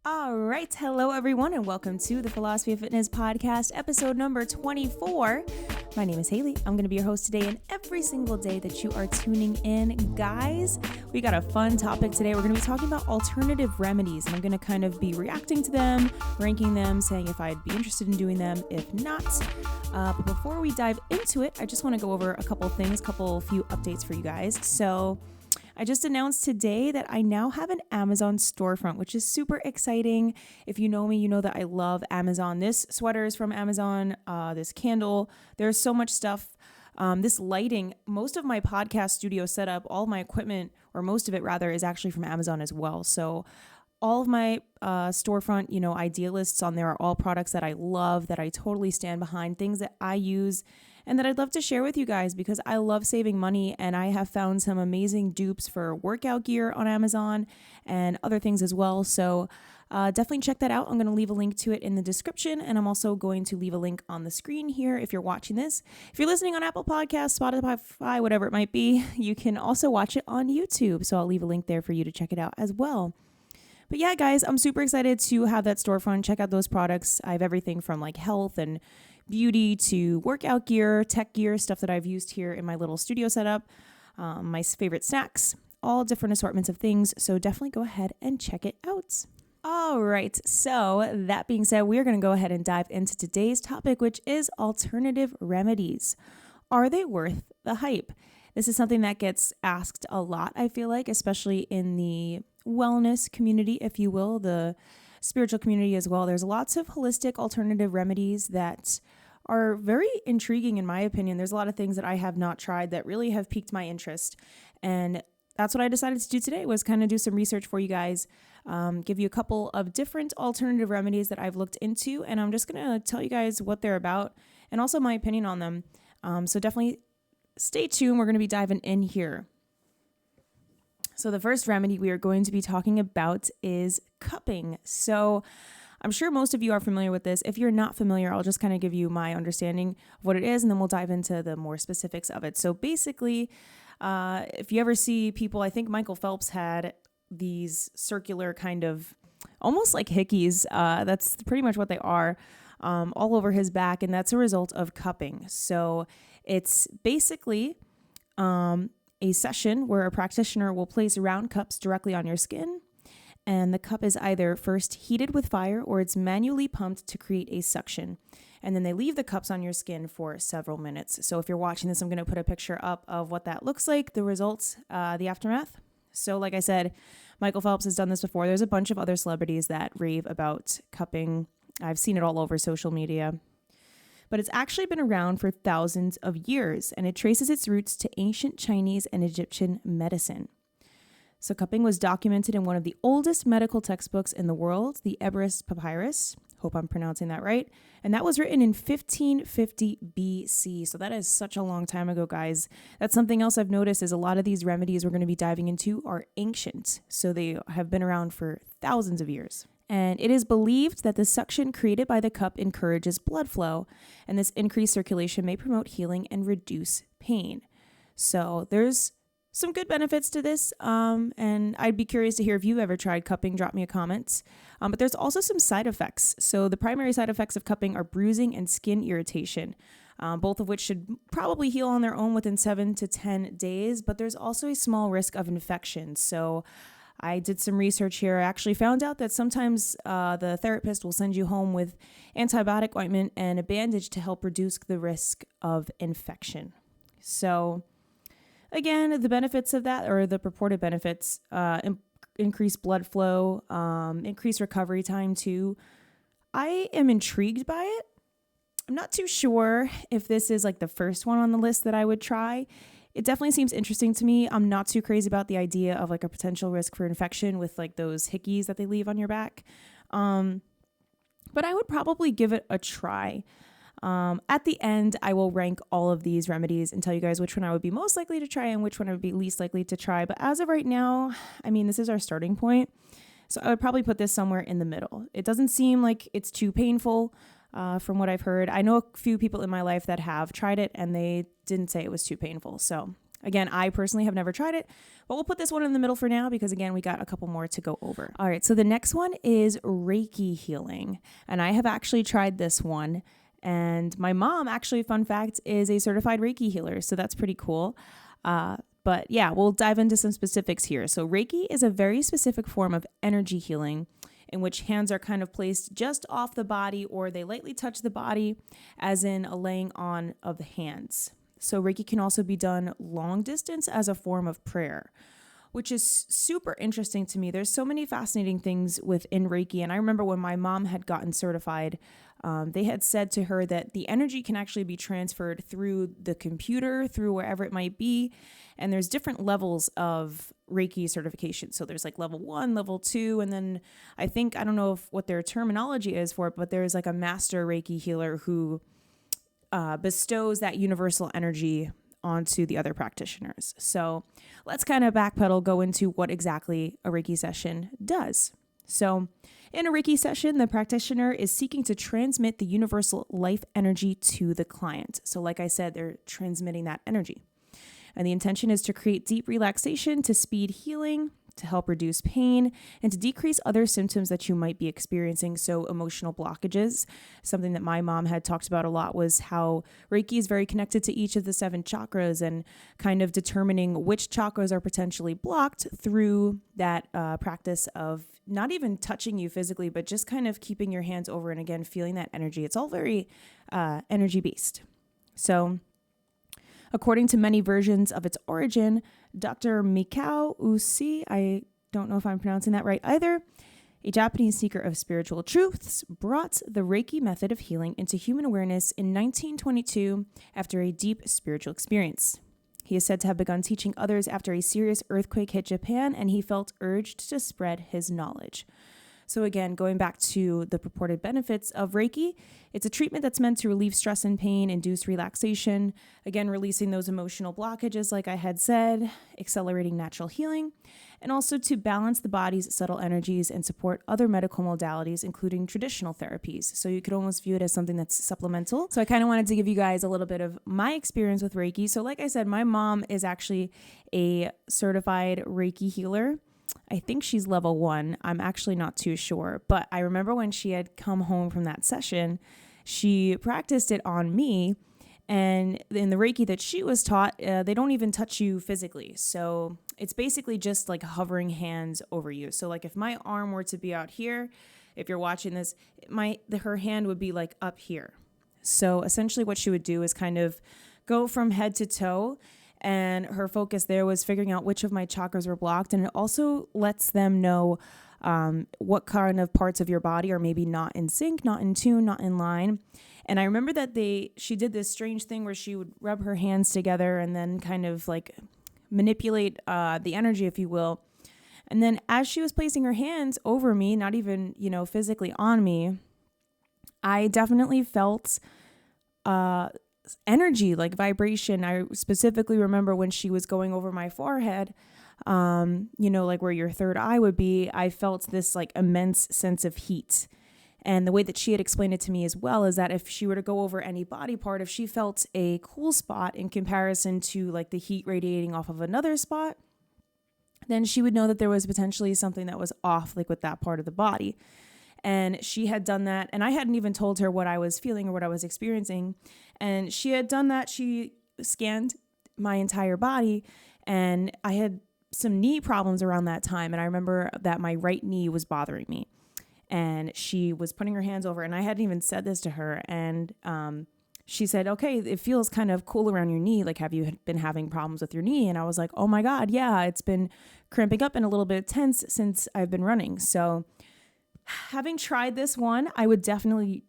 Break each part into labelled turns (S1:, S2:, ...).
S1: All right. Hello, everyone, and welcome to the Philosophy of Fitness podcast, episode number 24. My name is Haley. I'm going to be your host today and every single day that you are tuning in. Guys, we got a fun topic today. We're going to be talking about alternative remedies, and I'm going to kind of be reacting to them, ranking them, saying if I'd be interested in doing them, if not. But before we dive into it, I just want to go over a few updates for you guys. So I just announced today that I now have an Amazon storefront, which is super exciting. If you know me, you know that I love Amazon. This sweater is from Amazon, this candle, there's so much stuff. This lighting, most of my podcast studio setup, all of my equipment, or most of it rather, is actually from Amazon as well. So all of my storefront, idea lists on there are all products that I love, that I totally stand behind, things that I use and that I'd love to share with you guys because I love saving money, and I have found some amazing dupes for workout gear on Amazon and other things as well. So definitely check that out. I'm going to leave a link to it in the description, and I'm also going to leave a link on the screen here if you're watching this. If you're listening on Apple Podcasts, Spotify, whatever it might be, you can also watch it on YouTube. So I'll leave a link there for you to check it out as well. But yeah, guys, I'm super excited to have that storefront. Check out those products. I have everything from like health and beauty to workout gear, tech gear, stuff that I've used here in my little studio setup, my favorite snacks, all different assortments of things. So definitely go ahead and check it out. All right. So that being said, we're going to go ahead and dive into today's topic, which is alternative remedies. Are they worth the hype? This is something that gets asked a lot, I feel like, especially in the wellness community, if you will, the spiritual community as well. There's lots of holistic alternative remedies that are very intriguing in my opinion. There's a lot of things that I have not tried that really have piqued my interest. And that's what I decided to do today, was kind of do some research for you guys, give you a couple of different alternative remedies that I've looked into. And I'm just going to tell you guys what they're about and also my opinion on them. So definitely stay tuned. We're going to be diving in here. So the first remedy we are going to be talking about is cupping. So I'm sure most of you are familiar with this. If you're not familiar, I'll just kind of give you my understanding of what it is, and then we'll dive into the more specifics of it. So basically, if you ever see people, I think Michael Phelps had these circular kind of almost like hickeys. That's pretty much what they are, all over his back, and that's a result of cupping. So it's basically a session where a practitioner will place round cups directly on your skin, and the cup is either first heated with fire or it's manually pumped to create a suction. And then they leave the cups on your skin for several minutes. So if you're watching this, I'm going to put a picture up of what that looks like, the results, the aftermath. So like I said, Michael Phelps has done this before. There's a bunch of other celebrities that rave about cupping. I've seen it all over social media. But it's actually been around for thousands of years, and it traces its roots to ancient Chinese and Egyptian medicine. So cupping was documented in one of the oldest medical textbooks in the world, the Ebers Papyrus. Hope I'm pronouncing that right. And that was written in 1550 BC. So that is such a long time ago, guys. That's something else I've noticed is a lot of these remedies we're going to be diving into are ancient. So they have been around for thousands of years. And it is believed that the suction created by the cup encourages blood flow, and this increased circulation may promote healing and reduce pain. So there's some good benefits to this, and I'd be curious to hear if you've ever tried cupping. Drop me a comment. But there's also some side effects. So the primary side effects of cupping are bruising and skin irritation, both of which should probably heal on their own within 7 to 10 days, but there's also a small risk of infection. So I did some research here. I actually found out that sometimes the therapist will send you home with antibiotic ointment and a bandage to help reduce the risk of infection. So again, the benefits of that, or the purported benefits, increase blood flow, increase recovery time too. I am intrigued by it. I'm not too sure if this is like the first one on the list that I would try. It definitely seems interesting to me. I'm not too crazy about the idea of like a potential risk for infection with like those hickeys that they leave on your back. But I would probably give it a try. At the end, I will rank all of these remedies and tell you guys which one I would be most likely to try and which one I would be least likely to try. But as of right now, I mean, this is our starting point. So I would probably put this somewhere in the middle. It doesn't seem like it's too painful. From what I've heard, I know a few people in my life that have tried it and they didn't say it was too painful. So Again, I personally have never tried it, but we'll put this one in the middle for now because, again, we got a couple more to go over. All right, so the next one is Reiki Healing, and I have actually tried this one. And my mom, actually, fun fact, is a certified Reiki healer, so that's pretty cool. But yeah, we'll dive into some specifics here. So Reiki is a very specific form of energy healing in which hands are kind of placed just off the body or they lightly touch the body, as in a laying on of the hands. So Reiki can also be done long distance as a form of prayer, which is super interesting to me. There's so many fascinating things within Reiki. And I remember when my mom had gotten certified, they had said to her that the energy can actually be transferred through the computer, through wherever it might be. And there's different levels of Reiki certification. So there's like level 1, level 2, and then I don't know what their terminology is for it, but there's like a master Reiki healer who bestows that universal energy onto the other practitioners. So let's kind of backpedal, go into what exactly a Reiki session does. So in a Reiki session, the practitioner is seeking to transmit the universal life energy to the client. So like I said, they're transmitting that energy. And the intention is to create deep relaxation, to speed healing, to help reduce pain, and to decrease other symptoms that you might be experiencing. So emotional blockages, something that my mom had talked about a lot, was how Reiki is very connected to each of the 7 chakras and kind of determining which chakras are potentially blocked through that practice of not even touching you physically, but just kind of keeping your hands over and again, feeling that energy. It's all very energy based. So according to many versions of its origin, Dr. Mikao Usi, I don't know if I'm pronouncing that right either, a Japanese seeker of spiritual truths, brought the Reiki method of healing into human awareness in 1922 after a deep spiritual experience. He is said to have begun teaching others after a serious earthquake hit Japan, and he felt urged to spread his knowledge. So again, going back to the purported benefits of Reiki, it's a treatment that's meant to relieve stress and pain, induce relaxation, again, releasing those emotional blockages, like I had said, accelerating natural healing, and also to balance the body's subtle energies and support other medical modalities, including traditional therapies. So you could almost view it as something that's supplemental. So I kind of wanted to give you guys a little bit of my experience with Reiki. So like I said, my mom is actually a certified Reiki healer. I think she's level 1. I'm actually not too sure. But I remember when she had come home from that session, she practiced it on me. And in the Reiki that she was taught, they don't even touch you physically. So it's basically just like hovering hands over you. So like if my arm were to be out here, if you're watching this, her hand would be like up here. So essentially what she would do is kind of go from head to toe. And her focus there was figuring out which of my chakras were blocked. And it also lets them know what kind of parts of your body are maybe not in sync, not in tune, not in line. And I remember that she did this strange thing where she would rub her hands together and then kind of like manipulate the energy, if you will. And then as she was placing her hands over me, not even, physically on me, I definitely felt energy, like vibration. I specifically remember when she was going over my forehead, like where your third eye would be, I felt this like immense sense of heat. And the way that she had explained it to me as well is that if she were to go over any body part, if she felt a cool spot in comparison to like the heat radiating off of another spot, then she would know that there was potentially something that was off, like with that part of the body. And she had done that, and I hadn't even told her what I was feeling or what I was experiencing. And she had done that. She scanned my entire body, and I had some knee problems around that time. And I remember that my right knee was bothering me. And she was putting her hands over, and I hadn't even said this to her. And she said, okay, it feels kind of cool around your knee. Like, have you been having problems with your knee? And I was like, oh my God, yeah, it's been cramping up and a little bit tense since I've been running. So having tried this one, I would definitely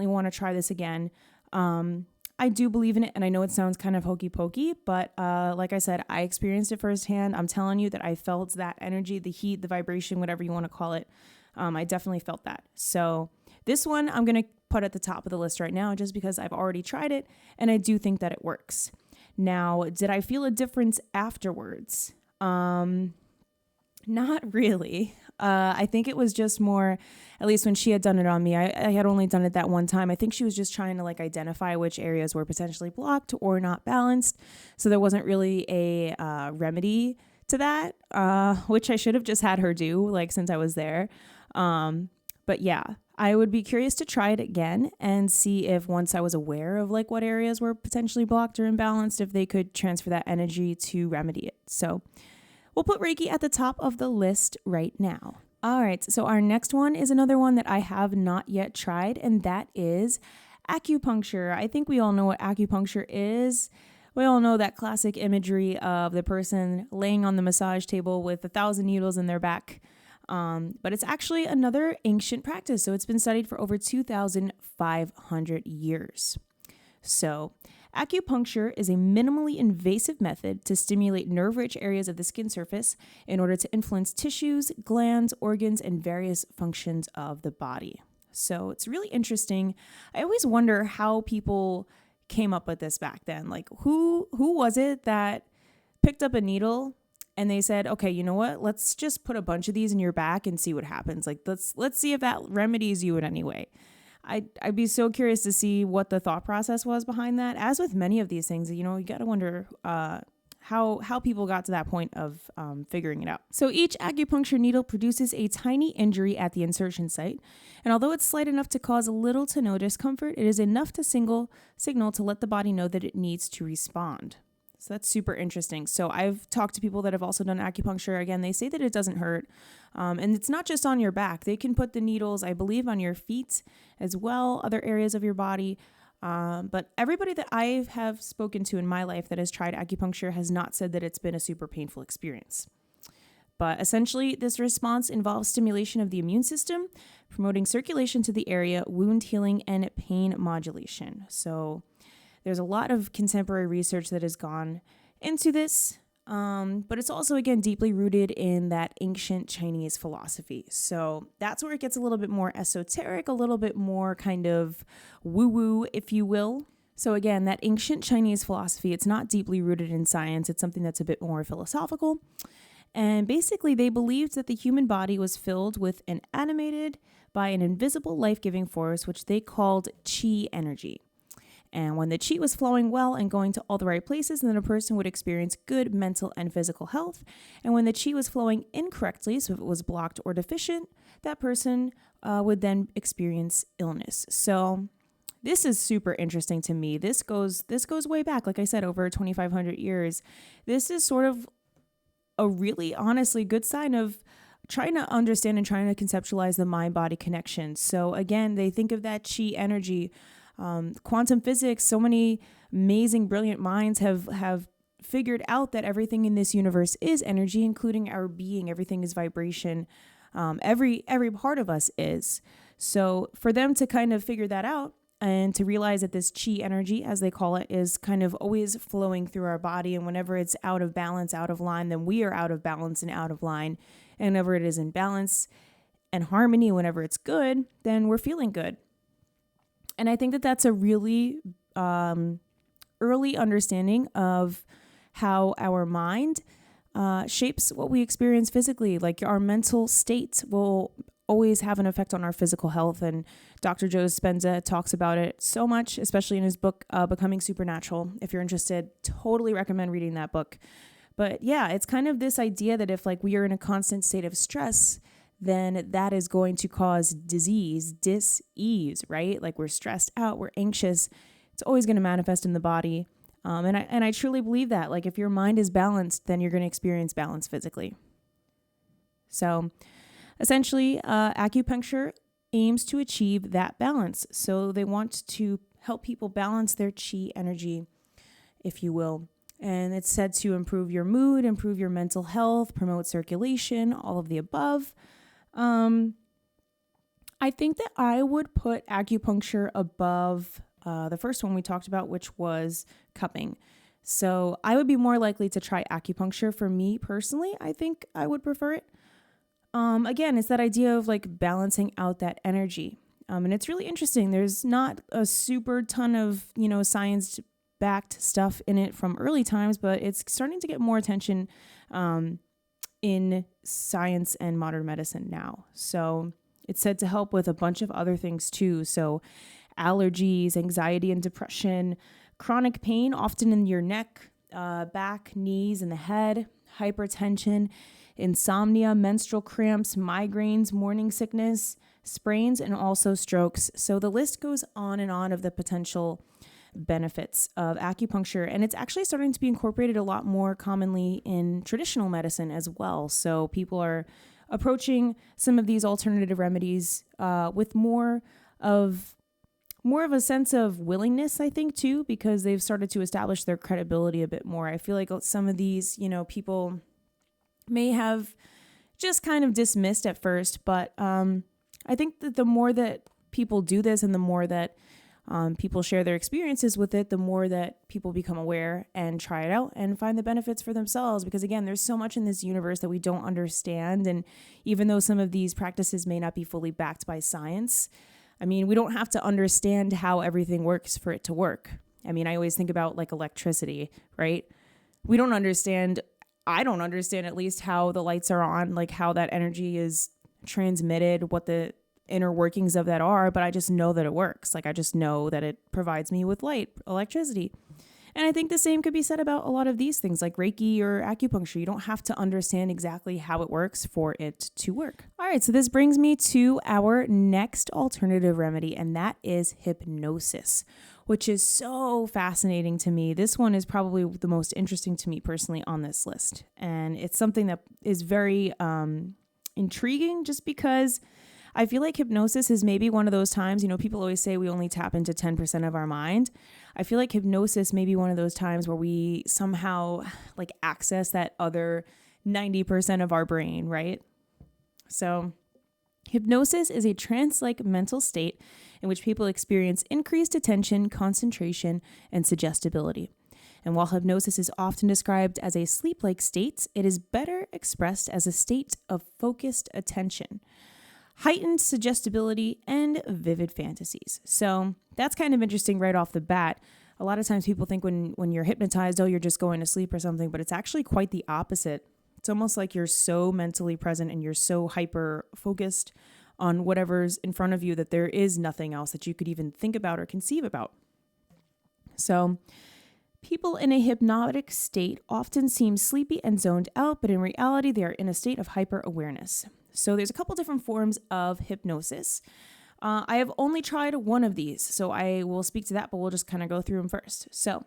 S1: want to try this again. I do believe in it, and I know it sounds kind of hokey pokey, but like I said, I experienced it firsthand. I'm telling you that I felt that energy, the heat, the vibration, whatever you want to call it. I definitely felt that. So this one I'm going to put at the top of the list right now just because I've already tried it, and I do think that it works. Now, did I feel a difference afterwards? Not really. I think it was just more, at least when she had done it on me, I had only done it that one time. I think she was just trying to like identify which areas were potentially blocked or not balanced. So there wasn't really a remedy to that, which I should have just had her do, like, since I was there. But yeah, I would be curious to try it again and see if once I was aware of like what areas were potentially blocked or imbalanced, if they could transfer that energy to remedy it. So we'll put Reiki at the top of the list right now. All right, so our next one is another one that I have not yet tried, and that is acupuncture. I think we all know what acupuncture is. We all know that classic imagery of the person laying on the massage table with 1,000 needles in their back. But it's actually another ancient practice. So it's been studied for over 2,500 years. So acupuncture is a minimally invasive method to stimulate nerve-rich areas of the skin surface in order to influence tissues, glands, organs, and various functions of the body. So it's really interesting. I always wonder how people came up with this back then. Like who was it that picked up a needle and they said, okay, you know what? Let's just put a bunch of these in your back and see what happens. Like, let's see if that remedies you in any way. I'd be so curious to see what the thought process was behind that. As with many of these things, you know, you got to wonder how people got to that point of figuring it out. So each acupuncture needle produces a tiny injury at the insertion site. And although it's slight enough to cause little to no discomfort, it is enough to signal to let the body know that it needs to respond. So that's super interesting. So I've talked to people that have also done acupuncture. Again, they say that it doesn't hurt. And it's not just on your back. They can put the needles, I believe, on your feet as well, other areas of your body. But everybody that I have spoken to in my life that has tried acupuncture has not said that it's been a super painful experience. But essentially, this response involves stimulation of the immune system, promoting circulation to the area, wound healing, and pain modulation. So there's a lot of contemporary research that has gone into this, but it's also, again, deeply rooted in that ancient Chinese philosophy. So that's where it gets a little bit more esoteric, a little bit more kind of woo-woo, if you will. So again, that ancient Chinese philosophy, it's not deeply rooted in science. It's something that's a bit more philosophical. And basically, they believed that the human body was filled with and animated by an invisible life-giving force, which they called qi energy. And when the qi was flowing well and going to all the right places, then a person would experience good mental and physical health. And when the qi was flowing incorrectly, so if it was blocked or deficient, that person would then experience illness. So this is super interesting to me. This goes way back, like I said, over 2,500 years. This is sort of a really honestly good sign of trying to understand and trying to conceptualize the mind-body connection. So again, they think of that qi energy. Quantum physics, so many amazing, brilliant minds have figured out that everything in this universe is energy, including our being. Everything is vibration. Every part of us is. So for them to kind of figure that out and to realize that this qi energy, as they call it, is kind of always flowing through our body. And whenever it's out of balance, out of line, then we are out of balance and out of line. And whenever it is in balance and harmony, whenever it's good, then we're feeling good. And I think that that's a really early understanding of how our mind shapes what we experience physically. Like our mental state will always have an effect on our physical health. And Dr. Joe Dispenza talks about it so much, especially in his book, Becoming Supernatural. If you're interested, totally recommend reading that book. But yeah, it's kind of this idea that if like we are in a constant state of stress, then that is going to cause disease, dis-ease, right? Like we're stressed out, we're anxious. It's always going to manifest in the body. And I truly believe that. Like if your mind is balanced, then you're going to experience balance physically. So essentially, acupuncture aims to achieve that balance. So they want to help people balance their qi energy, if you will. And it's said to improve your mood, improve your mental health, promote circulation, all of the above. I think that I would put acupuncture above the first one we talked about, which was cupping. So I would be more likely to try acupuncture. For me personally, I think I would prefer it. Again, it's that idea of like balancing out that energy. And it's really interesting. There's not a super ton of, science-backed stuff in it from early times, but it's starting to get more attention in science and modern medicine now. So it's said to help with a bunch of other things too. So allergies, anxiety and depression, chronic pain, often in your neck, back, knees, and the head, hypertension, insomnia, menstrual cramps, migraines, morning sickness, sprains, and also strokes. So the list goes on and on of the potential benefits of acupuncture, and it's actually starting to be incorporated a lot more commonly in traditional medicine as well. So people are approaching some of these alternative remedies with more of a sense of willingness, I think, too, because they've started to establish their credibility a bit more. I feel like some of these, people may have just kind of dismissed at first, but I think that the more that people do this and the more that people share their experiences with it, the more that people become aware and try it out and find the benefits for themselves. Because again, there's so much in this universe that we don't understand. And even though some of these practices may not be fully backed by science, I mean, we don't have to understand how everything works for it to work. I mean, I always think about like electricity, right? I don't understand at least how the lights are on, like how that energy is transmitted, what the inner workings of that are, but I just know that it works. Like I just know that it provides me with light, electricity. And I think the same could be said about a lot of these things like Reiki or acupuncture. You don't have to understand exactly how it works for it to work. All right, so this brings me to our next alternative remedy, and that is hypnosis, which is so fascinating to me. This one is probably the most interesting to me personally on this list. And it's something that is very intriguing just because I feel like hypnosis is maybe one of those times, people always say we only tap into 10% of our mind. I feel like hypnosis may be one of those times where we somehow like access that other 90% of our brain, right? So hypnosis is a trance-like mental state in which people experience increased attention, concentration, and suggestibility. And while hypnosis is often described as a sleep-like state, it is better expressed as a state of focused attention, heightened suggestibility, and vivid fantasies. So that's kind of interesting right off the bat. A lot of times people think when you're hypnotized, you're just going to sleep or something, but it's actually quite the opposite. It's almost like you're so mentally present and you're so hyper focused on whatever's in front of you that there is nothing else that you could even think about or conceive about. So people in a hypnotic state often seem sleepy and zoned out, but in reality, they are in a state of hyper awareness. So there's a couple different forms of hypnosis. I have only tried one of these, so I will speak to that, but we'll just kind of go through them first. So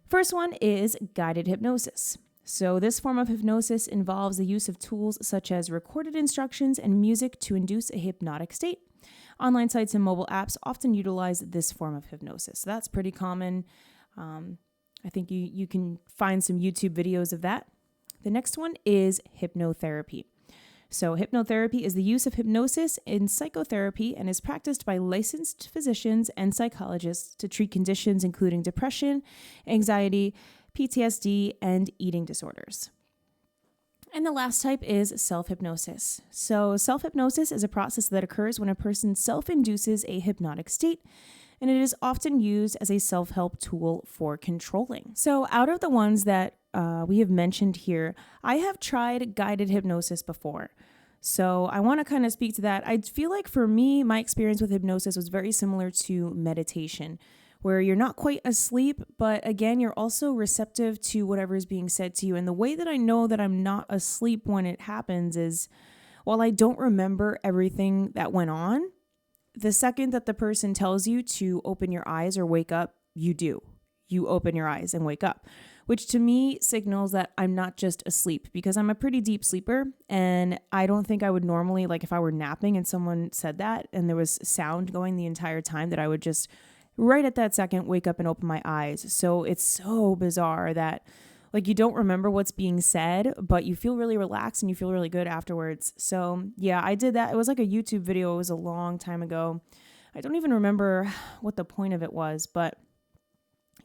S1: first one is guided hypnosis. So this form of hypnosis involves the use of tools such as recorded instructions and music to induce a hypnotic state. Online sites and mobile apps often utilize this form of hypnosis. So that's pretty common. I think you can find some YouTube videos of that. The next one is hypnotherapy. So hypnotherapy is the use of hypnosis in psychotherapy and is practiced by licensed physicians and psychologists to treat conditions including depression, anxiety, PTSD, and eating disorders. And the last type is self-hypnosis. So self-hypnosis is a process that occurs when a person self-induces a hypnotic state, and it is often used as a self-help tool for controlling. So out of the ones that we have mentioned here, I have tried guided hypnosis before. So I want to kind of speak to that. I feel like for me, my experience with hypnosis was very similar to meditation, where you're not quite asleep, but again, you're also receptive to whatever is being said to you. And the way that I know that I'm not asleep when it happens is, while I don't remember everything that went on, the second that the person tells you to open your eyes or wake up, you do. You open your eyes and wake up, which to me signals that I'm not just asleep, because I'm a pretty deep sleeper. And I don't think I would normally, like if I were napping and someone said that and there was sound going the entire time, that I would just right at that second wake up and open my eyes. So it's so bizarre that like you don't remember what's being said, but you feel really relaxed and you feel really good afterwards. So yeah, I did that. It was like a YouTube video. It was a long time ago. I don't even remember what the point of it was, but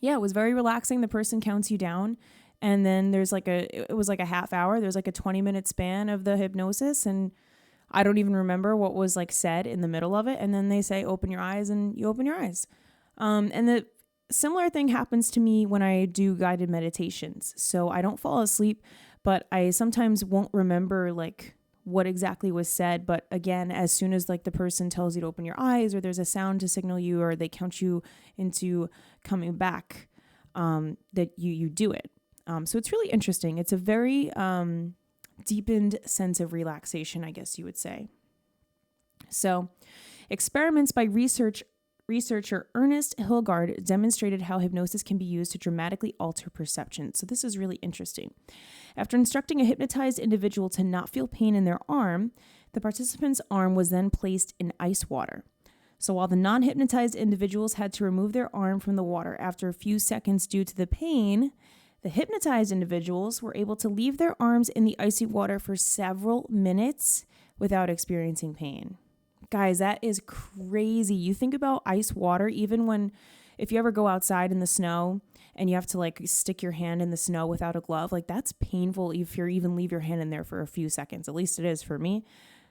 S1: yeah, it was very relaxing. The person counts you down, and then there's like it was like a half hour. There's like a 20-minute span of the hypnosis, and I don't even remember what was like said in the middle of it. And then they say, open your eyes, and you open your eyes. And the similar thing happens to me when I do guided meditations. So I don't fall asleep, but I sometimes won't remember like what exactly was said. But again, as soon as like the person tells you to open your eyes, or there's a sound to signal you, or they count you into coming back, that you do it. So it's really interesting. It's a very deepened sense of relaxation, I guess you would say. So experiments by researcher Ernest Hilgard demonstrated how hypnosis can be used to dramatically alter perception. So this is really interesting. After instructing a hypnotized individual to not feel pain in their arm, the participant's arm was then placed in ice water. So while the non-hypnotized individuals had to remove their arm from the water after a few seconds due to the pain, the hypnotized individuals were able to leave their arms in the icy water for several minutes without experiencing pain. Guys, that is crazy. You think about ice water, even if you ever go outside in the snow and you have to like stick your hand in the snow without a glove, like that's painful if you even leave your hand in there for a few seconds. At least it is for me.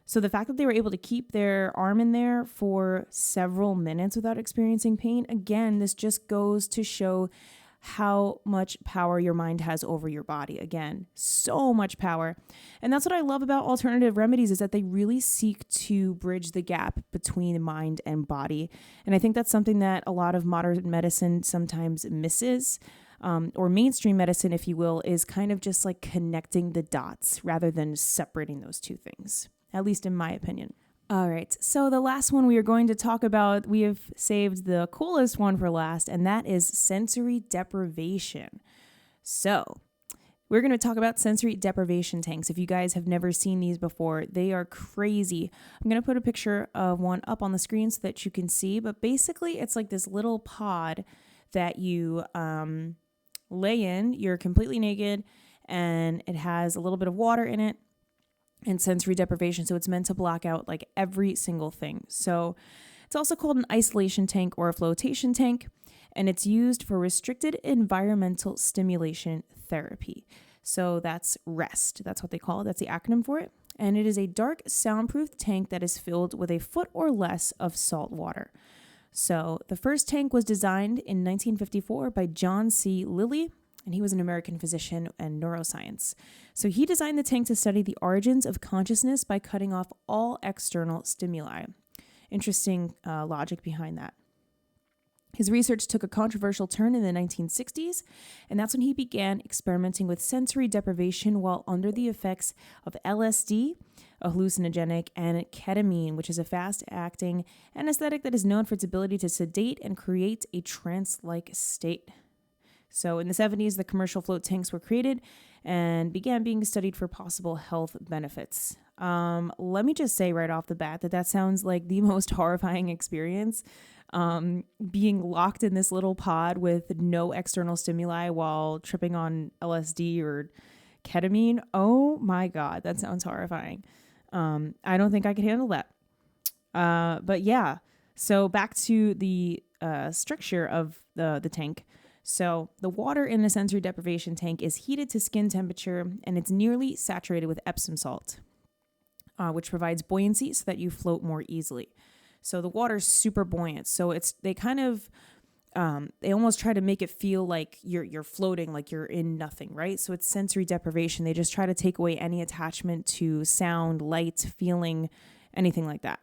S1: So the fact that they were able to keep their arm in there for several minutes without experiencing pain, again, this just goes to show how much power your mind has over your body. Again, so much power. And that's what I love about alternative remedies, is that they really seek to bridge the gap between mind and body. And I think that's something that a lot of modern medicine sometimes misses, or mainstream medicine, if you will, is kind of just like connecting the dots rather than separating those two things, at least in my opinion. All right, so the last one we are going to talk about, we have saved the coolest one for last, and that is sensory deprivation. So we're going to talk about sensory deprivation tanks. If you guys have never seen these before, they are crazy. I'm going to put a picture of one up on the screen so that you can see, but basically it's like this little pod that you lay in. You're completely naked, and it has a little bit of water in it and sensory deprivation. So it's meant to block out like every single thing. So it's also called an isolation tank or a flotation tank, and it's used for restricted environmental stimulation therapy. So that's REST. That's what they call it. That's the acronym for it. And it is a dark, soundproof tank that is filled with a foot or less of salt water. So the first tank was designed in 1954 by John C. Lilly, and he was an American physician and neuroscience. So he designed the tank to study the origins of consciousness by cutting off all external stimuli. Interesting logic behind that. His research took a controversial turn in the 1960s, and that's when he began experimenting with sensory deprivation while under the effects of LSD, a hallucinogenic, and ketamine, which is a fast-acting anesthetic that is known for its ability to sedate and create a trance-like state. So in the 70s, the commercial float tanks were created and began being studied for possible health benefits. Let me just say right off the bat that sounds like the most horrifying experience. Being locked in this little pod with no external stimuli while tripping on LSD or ketamine. Oh my God, that sounds horrifying. I don't think I could handle that. But yeah, so back to the structure of the tank. So the water in a sensory deprivation tank is heated to skin temperature, and it's nearly saturated with Epsom salt, which provides buoyancy so that you float more easily. So the water's super buoyant. So they almost try to make it feel like you're floating, like you're in nothing, right? So it's sensory deprivation. They just try to take away any attachment to sound, light, feeling, anything like that.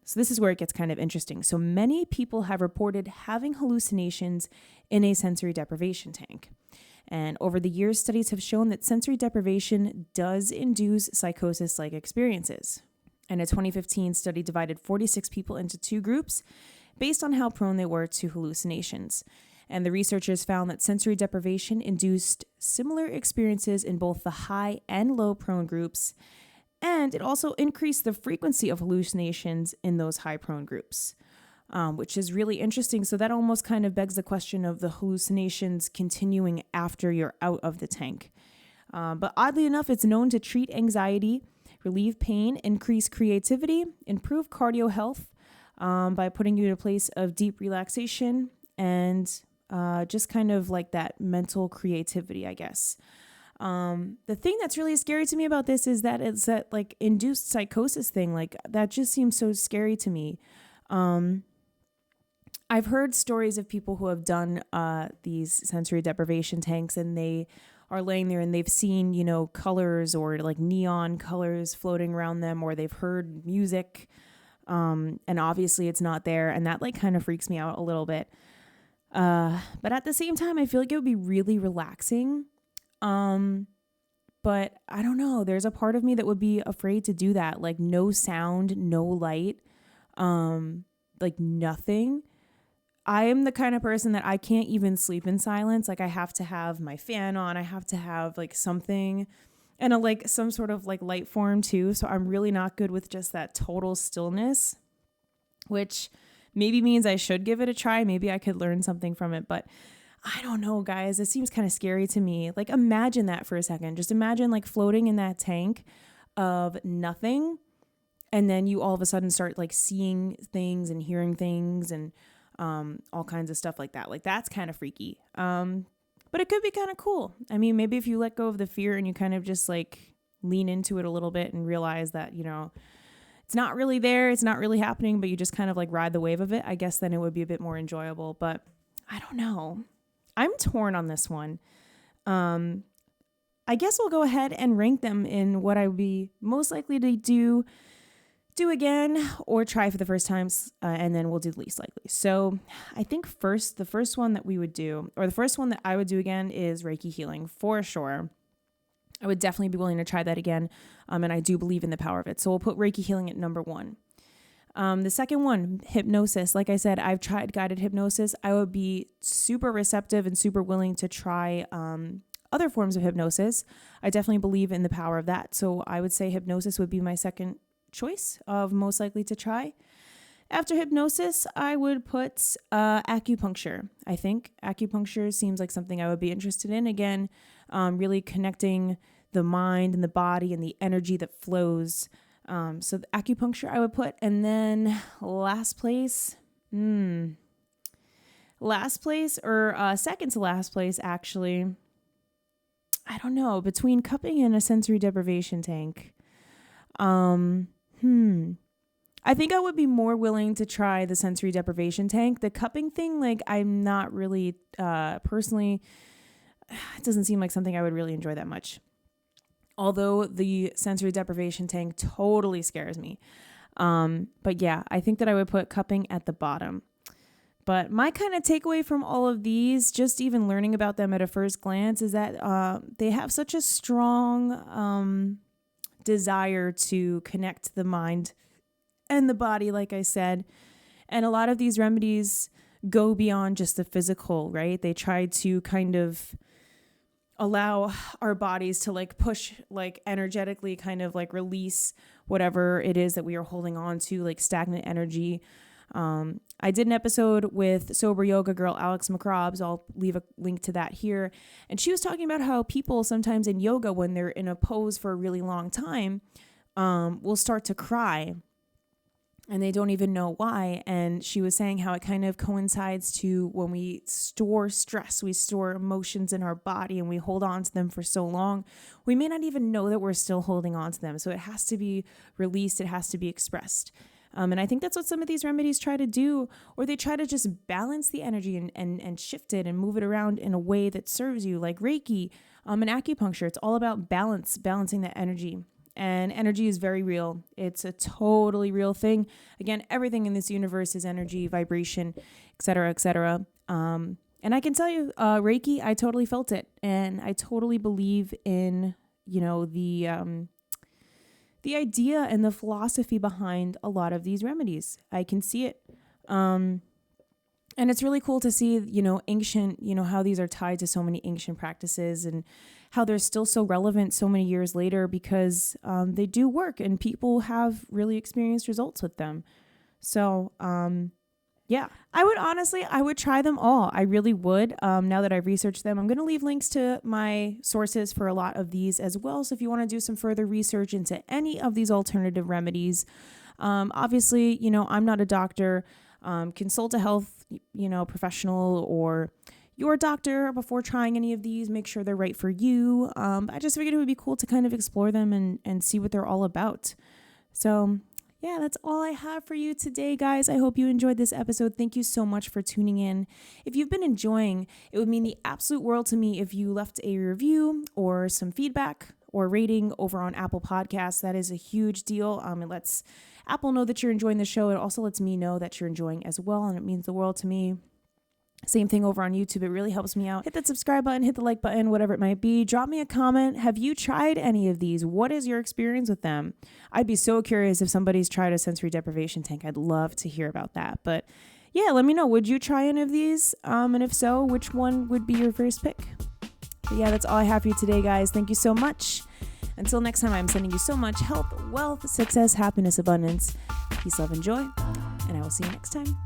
S1: So this is where it gets kind of interesting. So many people have reported having hallucinations in a sensory deprivation tank. And over the years, studies have shown that sensory deprivation does induce psychosis-like experiences. And a 2015 study divided 46 people into two groups based on how prone they were to hallucinations. And the researchers found that sensory deprivation induced similar experiences in both the high and low prone groups. And it also increased the frequency of hallucinations in those high prone groups, which is really interesting. So that almost kind of begs the question of the hallucinations continuing after you're out of the tank. But oddly enough, it's known to treat anxiety, relieve pain, increase creativity, improve cardio health by putting you in a place of deep relaxation and just kind of like that mental creativity, I guess. The thing that's really scary to me about this is that it's that like induced psychosis thing. Like that just seems so scary to me. I've heard stories of people who have done these sensory deprivation tanks, and they are laying there and they've seen, colors or like neon colors floating around them, or they've heard music. And obviously it's not there. And that like kind of freaks me out a little bit. But at the same time, I feel like it would be really relaxing. But I don't know, there's a part of me that would be afraid to do that. Like no sound, no light, like nothing. I am the kind of person that I can't even sleep in silence. Like I have to have my fan on. I have to have like something and some sort of like light form too. So I'm really not good with just that total stillness, which maybe means I should give it a try. Maybe I could learn something from it, but I don't know, guys. It seems kind of scary to me. Like imagine that for a second. Just imagine like floating in that tank of nothing. And then you all of a sudden start like seeing things and hearing things and all kinds of stuff like that. Like that's kind of freaky. But it could be kind of cool. I mean, maybe if you let go of the fear and you kind of just like lean into it a little bit and realize that, it's not really there. It's not really happening, but you just kind of like ride the wave of it. I guess then it would be a bit more enjoyable, but I don't know. I'm torn on this one. I guess we'll go ahead and rank them in what I would be most likely to do again or try for the first time, and then we'll do the least likely. So I think the first one that we would do, or the first one that I would do again, is Reiki Healing for sure. I would definitely be willing to try that again, and I do believe in the power of it. So we'll put Reiki Healing at number 1. The second one, hypnosis. Like I said, I've tried guided hypnosis. I would be super receptive and super willing to try other forms of hypnosis. I definitely believe in the power of that. So I would say hypnosis would be my second choice of most likely to try. After hypnosis, I would put acupuncture. I think acupuncture seems like something I would be interested in. Again, really connecting the mind and the body and the energy that flows. So the acupuncture I would put. And then last place or second to last place, actually, I don't know, between cupping and a sensory deprivation tank. I think I would be more willing to try the sensory deprivation tank. The cupping thing, like I'm not really, personally, it doesn't seem like something I would really enjoy that much. Although the sensory deprivation tank totally scares me. But yeah, I think that I would put cupping at the bottom. But my kind of takeaway from all of these, just even learning about them at a first glance, is that they have such a strong desire to connect the mind and the body, like I said. And a lot of these remedies go beyond just the physical, right? They try to kind of allow our bodies to like push, like energetically kind of like release whatever it is that we are holding on to, like stagnant energy. I did an episode with sober yoga girl Alex McRobs. I'll leave a link to that here. And she was talking about how people sometimes in yoga, when they're in a pose for a really long time, will start to cry. And they don't even know why. And she was saying how it kind of coincides to when we store stress, we store emotions in our body and we hold on to them for so long, we may not even know that we're still holding on to them. So it has to be released. It has to be expressed. And I think that's what some of these remedies try to do, or they try to just balance the energy and shift it and move it around in a way that serves you, like Reiki and acupuncture. It's all about balancing that energy. And energy is very real. It's a totally real thing. Again, everything in this universe is energy, vibration, et cetera, et cetera. And I can tell you, Reiki, I totally felt it. And I totally believe in, the idea and the philosophy behind a lot of these remedies. I can see it. And it's really cool to see, ancient, how these are tied to so many ancient practices and how they're still so relevant so many years later, because they do work and people have really experienced results with them. So, yeah, I would try them all. I really would. Now that I've researched them, I'm going to leave links to my sources for a lot of these as well. So if you want to do some further research into any of these alternative remedies, obviously, I'm not a doctor. Consult a health, professional or your doctor before trying any of these. Make sure they're right for you. I just figured it would be cool to kind of explore them and see what they're all about. So yeah, that's all I have for you today, guys. I hope you enjoyed this episode. Thank you so much for tuning in. If you've been enjoying, it would mean the absolute world to me if you left a review or some feedback or rating over on Apple Podcasts. That is a huge deal. It lets Apple know that you're enjoying the show. It also lets me know that you're enjoying as well, and it means the world to me. Same thing over on YouTube. It really helps me out. Hit that subscribe button, hit the like button, whatever it might be. Drop me a comment. Have you tried any of these? What is your experience with them? I'd be so curious if somebody's tried a sensory deprivation tank. I'd love to hear about that. But yeah, let me know. Would you try any of these? And if so, which one would be your first pick? But yeah, that's all I have for you today, guys. Thank you so much. Until next time, I'm sending you so much health, wealth, success, happiness, abundance, peace, love, and joy. And I will see you next time.